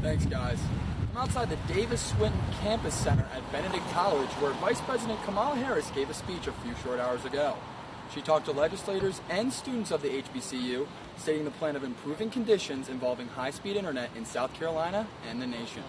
Thanks, guys. I'm outside the Davis Swinton Campus Center at Benedict College, where Vice President Kamala Harris gave a speech a few short hours ago. She talked to legislators and students of the HBCU, stating the plan of improving conditions involving high-speed internet in South Carolina and the nation.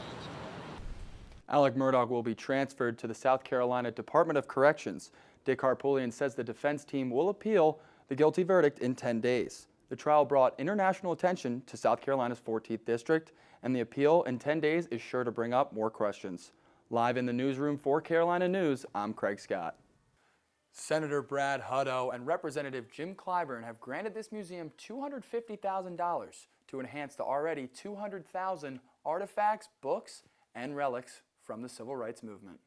Alec Murdaugh will be transferred to the South Carolina Department of Corrections. Dick Harpootlian says the defense team will appeal the guilty verdict in 10 days. The trial brought international attention to South Carolina's 14th District, and the appeal in 10 days is sure to bring up more questions. Live in the newsroom for Carolina News, I'm Craig Scott. Senator Brad Hutto and Representative Jim Clyburn have granted this museum $250,000 to enhance the already 200,000 artifacts, books, and relics from the Civil Rights Movement.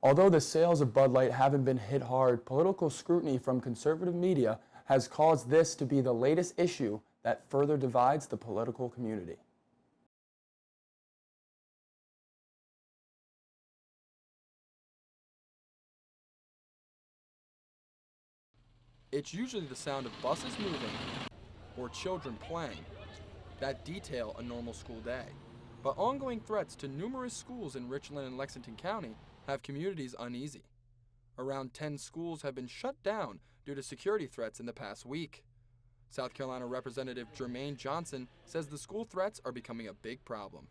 Although the sales of Bud Light haven't been hit hard, political scrutiny from conservative media has caused this to be the latest issue that further divides the political community. It's usually the sound of buses moving or children playing that detail a normal school day. But ongoing threats to numerous schools in Richland and Lexington County have communities uneasy. Around 10 schools have been shut down due to security threats in the past week. South Carolina Representative Jermaine Johnson says the school threats are becoming a big problem.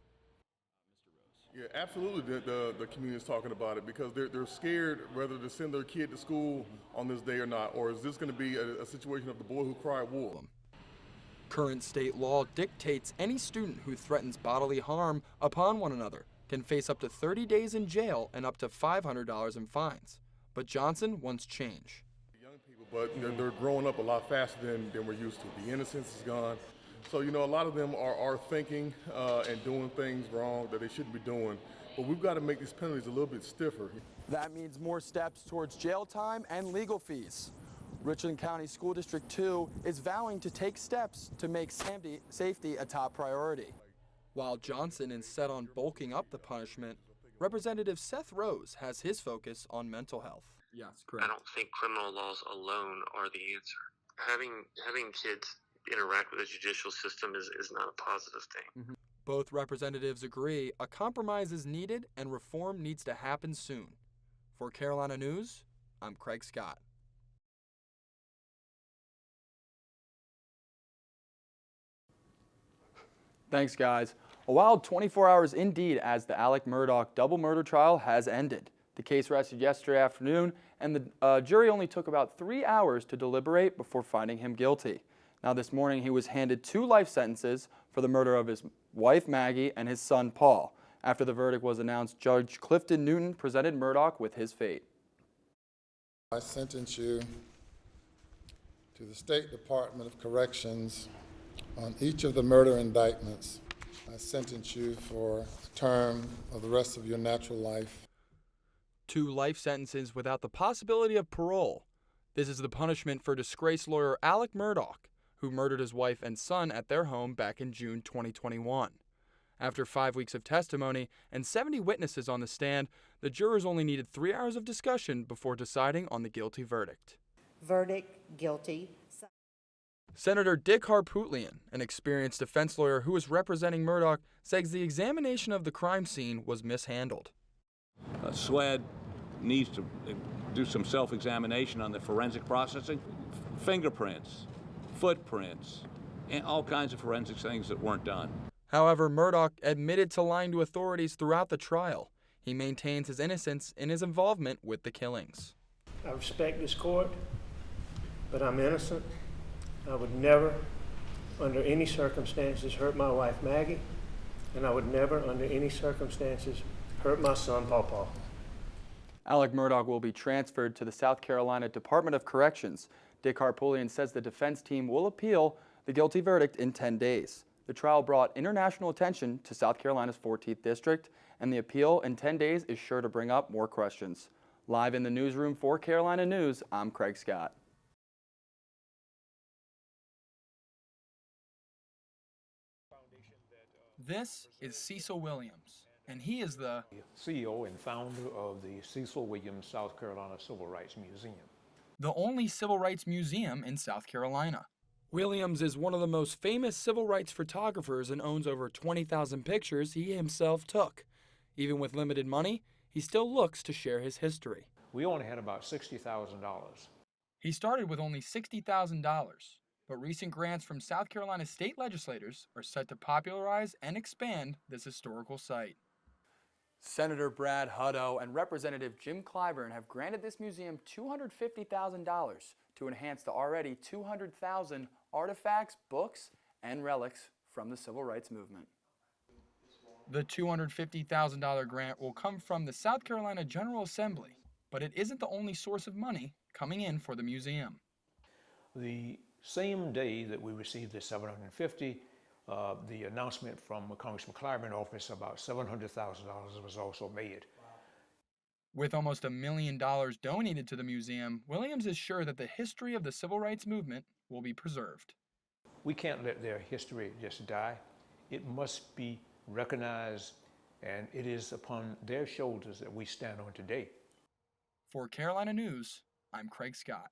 Yeah, absolutely. The community is talking about it because they're scared whether to send their kid to school on this day or not, or is this going to be a situation of the boy who cried wolf? Current state law dictates any student who threatens bodily harm upon one another can face up to 30 days in jail and up to $500 in fines. But Johnson wants change. Young people, but they're growing up a lot faster than we're used to. The innocence is gone. So, a lot of them are thinking and doing things wrong that they shouldn't be doing. But we've got to make these penalties a little bit stiffer. That means more steps towards jail time and legal fees. Richland County School District 2 is vowing to take steps to make safety a top priority. While Johnson is set on bulking up the punishment, Representative Seth Rose has his focus on mental health. Yes, correct. I don't think criminal laws alone are the answer. Having kids interact with the judicial system is not a positive thing. Mm-hmm. Both representatives agree a compromise is needed and reform needs to happen soon. For Carolina News, I'm Craig Scott. Thanks, guys. A wild 24 hours indeed as the Alec Murdaugh double murder trial has ended. The case rested yesterday afternoon, and the jury only took about 3 hours to deliberate before finding him guilty. Now this morning he was handed 2 life sentences for the murder of his wife Maggie and his son Paul. After the verdict was announced, Judge Clifton Newton presented Murdaugh with his fate. I sentence you to the State Department of Corrections on each of the murder indictments. I sentence you for the term of the rest of your natural life. 2 life sentences without the possibility of parole. This is the punishment for disgraced lawyer Alec Murdaugh, who murdered his wife and son at their home back in June 2021. After 5 weeks of testimony and 70 witnesses on the stand, the jurors only needed 3 hours of discussion before deciding on the guilty verdict. Verdict, guilty. Senator Dick Harpootlian, an experienced defense lawyer who was representing Murdaugh, says the examination of the crime scene was mishandled. SLED needs to do some self-examination on the forensic processing, fingerprints, footprints, and all kinds of forensic things that weren't done. However, Murdaugh admitted to lying to authorities throughout the trial. He maintains his innocence in his involvement with the killings. I respect this court, but I'm innocent. I would never, under any circumstances, hurt my wife Maggie, and I would never, under any circumstances, hurt my son Paul. Alec Murdaugh will be transferred to the South Carolina Department of Corrections. Dick Harpootlian says the defense team will appeal the guilty verdict in 10 days. The trial brought international attention to South Carolina's 14th District, and the appeal in 10 days is sure to bring up more questions. Live in the newsroom for Carolina News, I'm Craig Scott. This is Cecil Williams, and he is the CEO and founder of the Cecil Williams South Carolina Civil Rights Museum. The only civil rights museum in South Carolina. Williams is one of the most famous civil rights photographers and owns over 20,000 pictures he himself took. Even with limited money, he still looks to share his history. We only had about $60,000. He started with only $60,000, but recent grants from South Carolina state legislators are set to popularize and expand this historical site. Senator Brad Hutto and Representative Jim Clyburn have granted this museum $250,000 to enhance the already 200,000 artifacts, books, and relics from the civil rights movement. The $250,000 grant will come from the South Carolina General Assembly, but it isn't the only source of money coming in for the museum. The same day that we received the $750,000, the announcement from Congressman Clyburn's office about $700,000 was also made. With almost $1 million donated to the museum, Williams is sure that the history of the civil rights movement will be preserved. We can't let their history just die. It must be recognized, and it is upon their shoulders that we stand on today. For Carolina News, I'm Craig Scott.